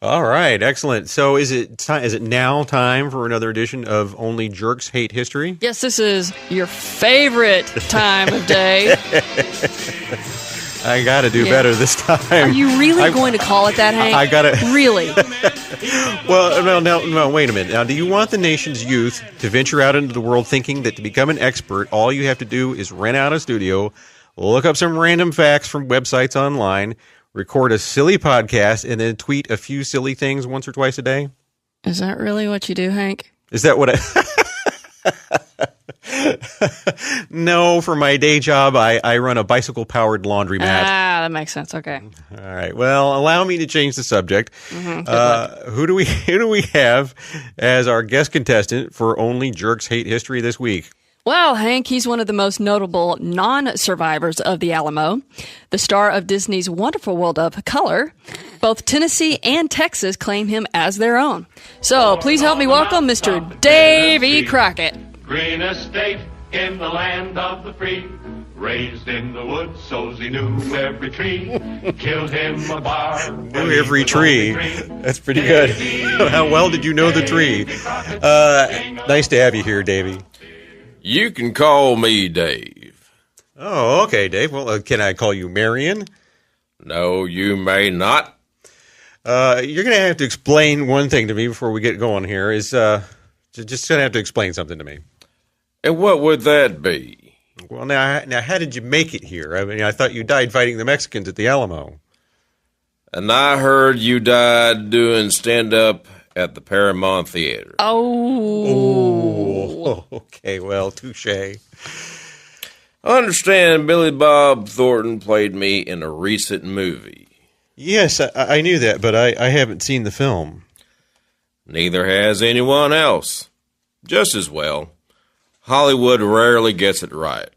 All right, excellent. So is it now time for another edition of Only Jerks Hate History? Yes, this is your favorite time of day. I got to do better this time. Are you really going to call it that, Hank? I got to. Really? Well, no, wait a minute. Now, do you want the nation's youth to venture out into the world thinking that to become an expert, all you have to do is rent out a studio, look up some random facts from websites online, record a silly podcast, and then tweet a few silly things once or twice a day? Is that really what you do, Hank? Is that what No, for my day job, I run a bicycle-powered laundromat. Ah, that makes sense. Okay. All right. Well, allow me to change the subject. Who do we have as our guest contestant for Only Jerks Hate History this week? Well, Hank, he's one of the most notable non-survivors of the Alamo, the star of Disney's Wonderful World of Color. Both Tennessee and Texas claim him as their own. So please help me welcome Mr. Davy Crockett. Green estate in the land of the free, raised in the woods so's he knew every tree, killed him a bar. Knew every tree. That's pretty good. How well did you know the tree? Nice to have you here, Davy. You can call me Dave. Oh, okay, Dave. Well, can I call you Marion? No, you may not. You're going to have to explain one thing to me before we get going here. Just going to have to explain something to me. And what would that be? Well, now, how did you make it here? I mean, I thought you died fighting the Mexicans at the Alamo. And I heard you died doing stand-up at the Paramount Theater. Oh, okay. Well, touche. I understand Billy Bob Thornton played me in a recent movie. Yes, I knew that, but I haven't seen the film. Neither has anyone else. Just as well. Hollywood rarely gets it right.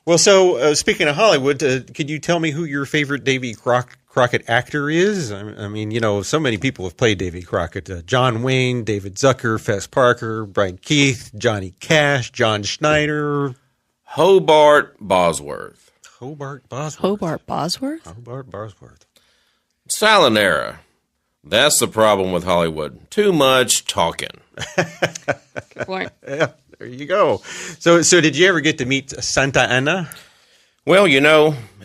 Well, so speaking of Hollywood, could you tell me who your favorite Davy Crockett actor is? I mean, so many people have played Davy Crockett. John Wayne, David Zucker, Fess Parker, Brian Keith, Johnny Cash, John Schneider. Hobart Bosworth. Hobart Bosworth. Hobart Bosworth? Hobart Bosworth. Silent era. That's the problem with Hollywood. Too much talking. Good point. Yeah, there you go. So did you ever get to meet Santa Anna? Well,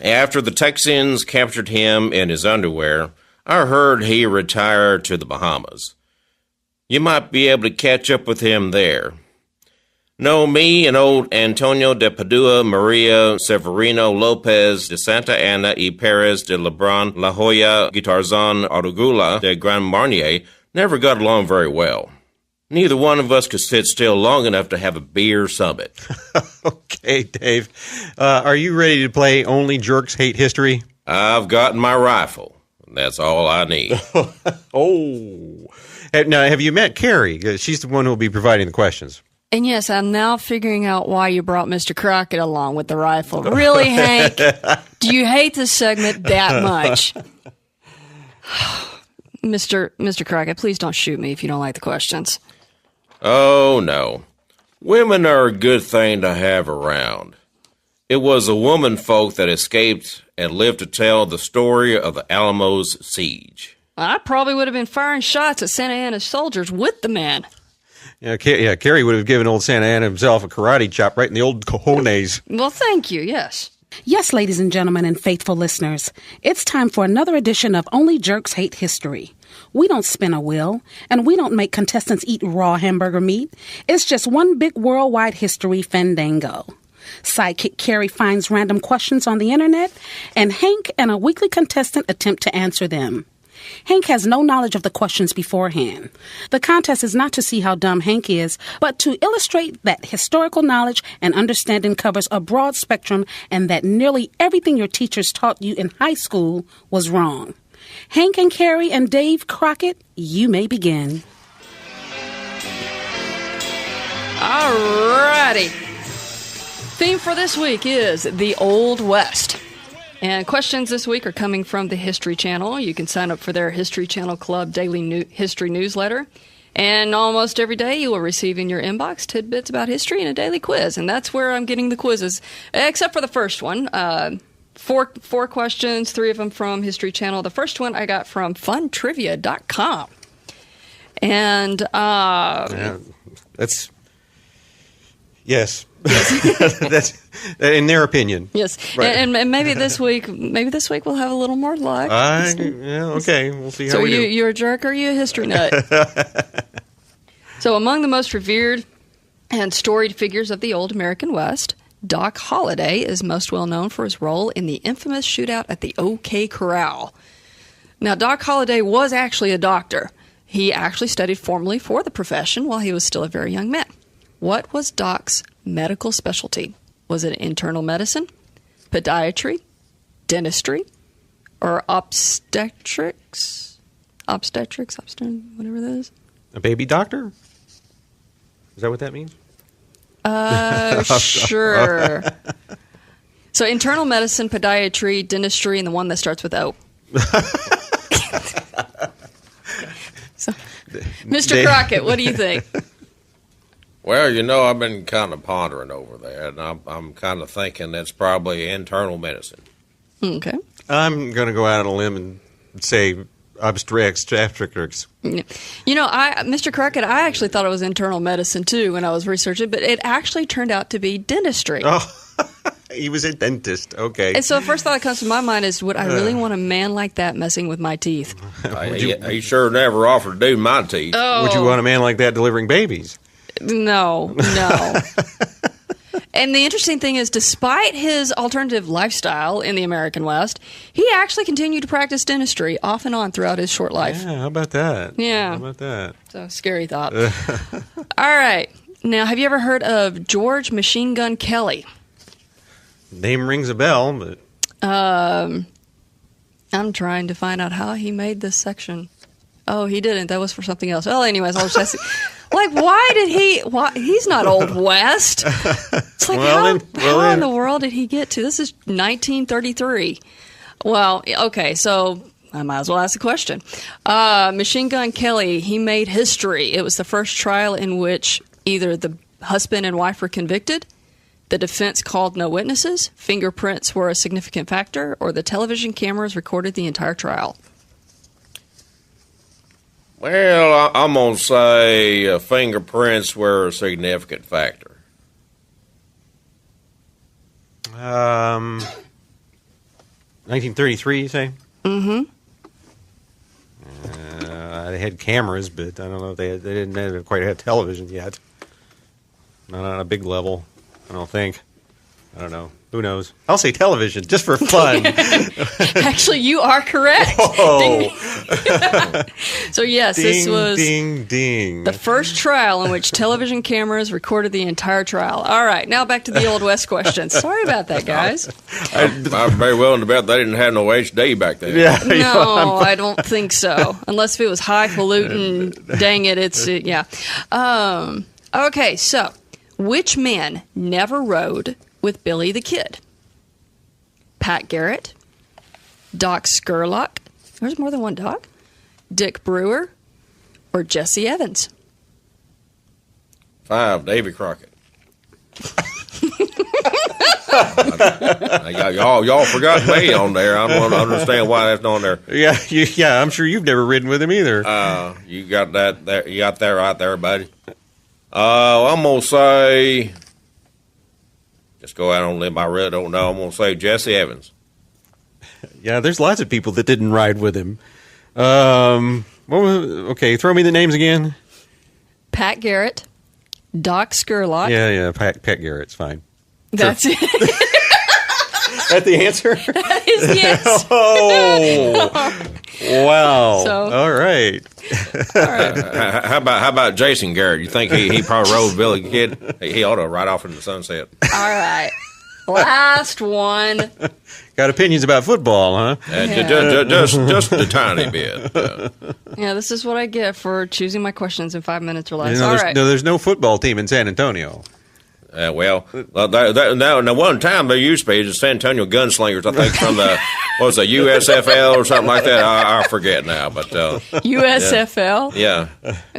after the Texans captured him in his underwear, I heard he retired to the Bahamas. You might be able to catch up with him there. No, me and old Antonio de Padua, Maria Severino Lopez de Santa Anna y Perez de Lebrun, La Joya, Guitarzon, Arugula de Grand Marnier never got along very well. Neither one of us could sit still long enough to have a beer summit. Okay, Dave. Are you ready to play Only Jerks Hate History? I've got my rifle. That's all I need. Oh. Now, have you met Kerry? She's the one who will be providing the questions. And yes, I'm now figuring out why you brought Mr. Crockett along with the rifle. Really, Hank? Do you hate this segment that much? Mr. Crockett, please don't shoot me if you don't like the questions. Oh, no. Women are a good thing to have around. It was a woman folk that escaped and lived to tell the story of the Alamo's siege. I probably would have been firing shots at Santa Anna's soldiers with the man. Yeah, Kerry would have given old Santa Anna himself a karate chop right in the old cojones. Well, thank you, yes. Yes, ladies and gentlemen and faithful listeners, it's time for another edition of Only Jerks Hate History. We don't spin a wheel, and we don't make contestants eat raw hamburger meat. It's just one big worldwide history fandango. Sidekick Kerry finds random questions on the internet, and Hank and a weekly contestant attempt to answer them. Hank has no knowledge of the questions beforehand. The contest is not to see how dumb Hank is, but to illustrate that historical knowledge and understanding covers a broad spectrum and that nearly everything your teachers taught you in high school was wrong. Hank and Kerry and Dave Crockett, you may begin. All righty. Theme for this week is the Old West. And questions this week are coming from the Hist'ry Channel. You can sign up for their Hist'ry Channel Club daily history newsletter. And almost every day you will receive in your inbox tidbits about history and a daily quiz. And that's where I'm getting the quizzes, except for the first one. four questions, 3 of them from History Channel. The first one I got from funtrivia.com. And that's yes. That's in their opinion. Yes, right. and maybe this week we'll have a little more luck. Okay, we'll see how we do. So you're a jerk, or are you a history nut? So among the most revered and storied figures of the old American West, Doc Holliday is most well known for his role in the infamous shootout at the OK Corral. Now, Doc Holliday was actually a doctor. He actually studied formally for the profession while he was still a very young man. What was Doc's medical specialty? Was it internal medicine, podiatry, dentistry, or obstetrics? Whatever that is. A baby doctor? Is that what that means? Sure. So internal medicine, podiatry, dentistry, and the one that starts with O. So, Mr. Crockett, what do you think? Well, I've been kind of pondering over that, and I'm kind of thinking that's probably internal medicine. Okay. I'm going to go out on a limb and say obstetrics. Mr. Crockett, I actually thought it was internal medicine, too, when I was researching, but it actually turned out to be dentistry. Oh, he was a dentist. Okay. And so the first thought that comes to my mind is, would I really want a man like that messing with my teeth? He sure never offered to do my teeth. Oh. Would you want a man like that delivering babies? No. And the interesting thing is, despite his alternative lifestyle in the American West, he actually continued to practice dentistry off and on throughout his short life. Yeah, how about that? Yeah. How about that? So, scary thought. All right. Now, have you ever heard of George Machine Gun Kelly? Name rings a bell, but... I'm trying to find out how he made this section. Oh, he didn't. That was for something else. Well, anyways, I'll just... Why he's not Old West. It's like, how in the world did he get to? This is 1933. Well, okay, so I might as well ask the question. Machine Gun Kelly, he made history. It was the first trial in which either the husband and wife were convicted, the defense called no witnesses, fingerprints were a significant factor, or the television cameras recorded the entire trial. Well, I'm going to say fingerprints were a significant factor. 1933, you say? Mm-hmm. They had cameras, but I don't know if they didn't quite have television yet. Not on a big level, I don't think. I don't know. Who knows? I'll say television, just for fun. Actually, you are correct. So, yes, this was the first trial in which television cameras recorded the entire trial. All right, now back to the Old West questions. Sorry about that, guys. I'm very willing to bet they didn't have no HD back then. Yeah, no, I don't think so. Unless if it was highfalutin, dang it, yeah. Okay, so which man never rode with Billy the Kid? Pat Garrett, Doc Scurlock, there's more than one Doc, Dick Brewer, or Jesse Evans? 5, Davy Crockett. Y'all forgot me on there. I don't understand why that's on there. Yeah, I'm sure you've never ridden with him either. You got that there. You got that right there, buddy. I'm gonna say. Just go out on a limb. I really don't know. I'm going to say Jesse Evans. Yeah, there's lots of people that didn't ride with him. Okay, throw me the names again. Pat Garrett, Doc Scurlock. Yeah, Pat Garrett's fine. That's it. That's the answer? That is the answer. Oh, wow. So, all right. How about Jason Garrett? You think he probably rode Billy the Kid? He ought to ride off into the sunset. All right. Last one. Got opinions about football, huh? Just a tiny bit. Yeah, this is what I get for choosing my questions in 5 minutes or less. All right. There's no football team in San Antonio. Now, one time there used to be the San Antonio Gunslingers, I think, from the USFL or something like that. I forget now, but USFL. Yeah,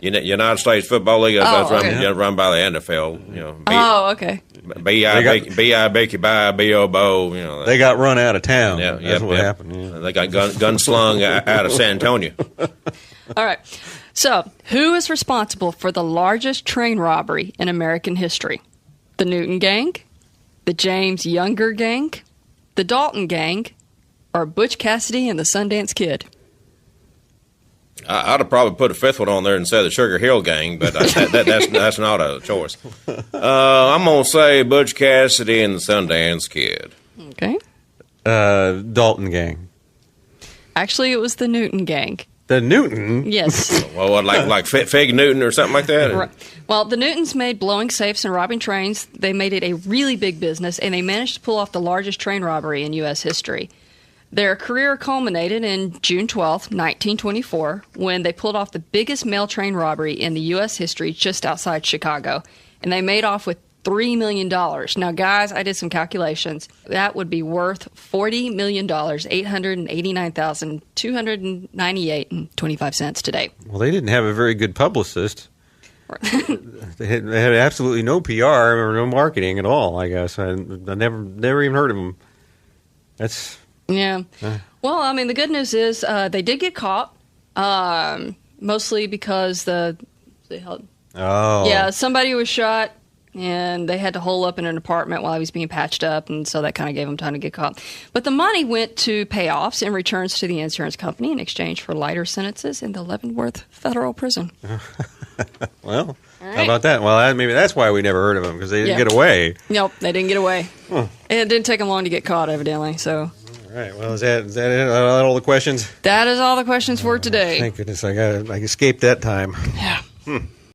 United States Football League. That's run by the NFL. Oh, okay. B.I. Becky Bye, B.O. Bo. You know, They got run out of town. Yeah, That's what happened. Yeah. They got gun slung out of San Antonio. All right. So, who is responsible for the largest train robbery in American history? The Newton Gang, the James Younger Gang, the Dalton Gang, or Butch Cassidy and the Sundance Kid? I'd have probably put a fifth one on there and said the Sugar Hill Gang, but that's not a choice. I'm going to say Butch Cassidy and the Sundance Kid. Okay. Dalton Gang. Actually, it was the Newton Gang. The Newton? Yes. Well, what, like Fig Newton or something like that? Right. Well, the Newtons made blowing safes and robbing trains. They made it a really big business, and they managed to pull off the largest train robbery in U.S. history. Their career culminated in June 12, 1924, when they pulled off the biggest mail train robbery in the U.S. history just outside Chicago, and they made off with $3 million. Now, guys, I did some calculations. That would be worth $40 million, $889,298.25 today. Well, they didn't have a very good publicist. They had absolutely no PR or no marketing at all, I guess. I never even heard of them. That's... Yeah. Well, I mean, the good news is they did get caught, mostly because somebody was shot, and they had to hole up in an apartment while he was being patched up, and so that kind of gave them time to get caught. But the money went to payoffs and returns to the insurance company in exchange for lighter sentences in the Leavenworth Federal Prison. Well, right. How about that? Well, maybe that's why we never heard of them, because they didn't get away. Nope, they didn't get away. And it didn't take them long to get caught, evidently, so... All right. Well, is that it? All the questions? That is all the questions for today. Thank goodness I escaped that time. Yeah.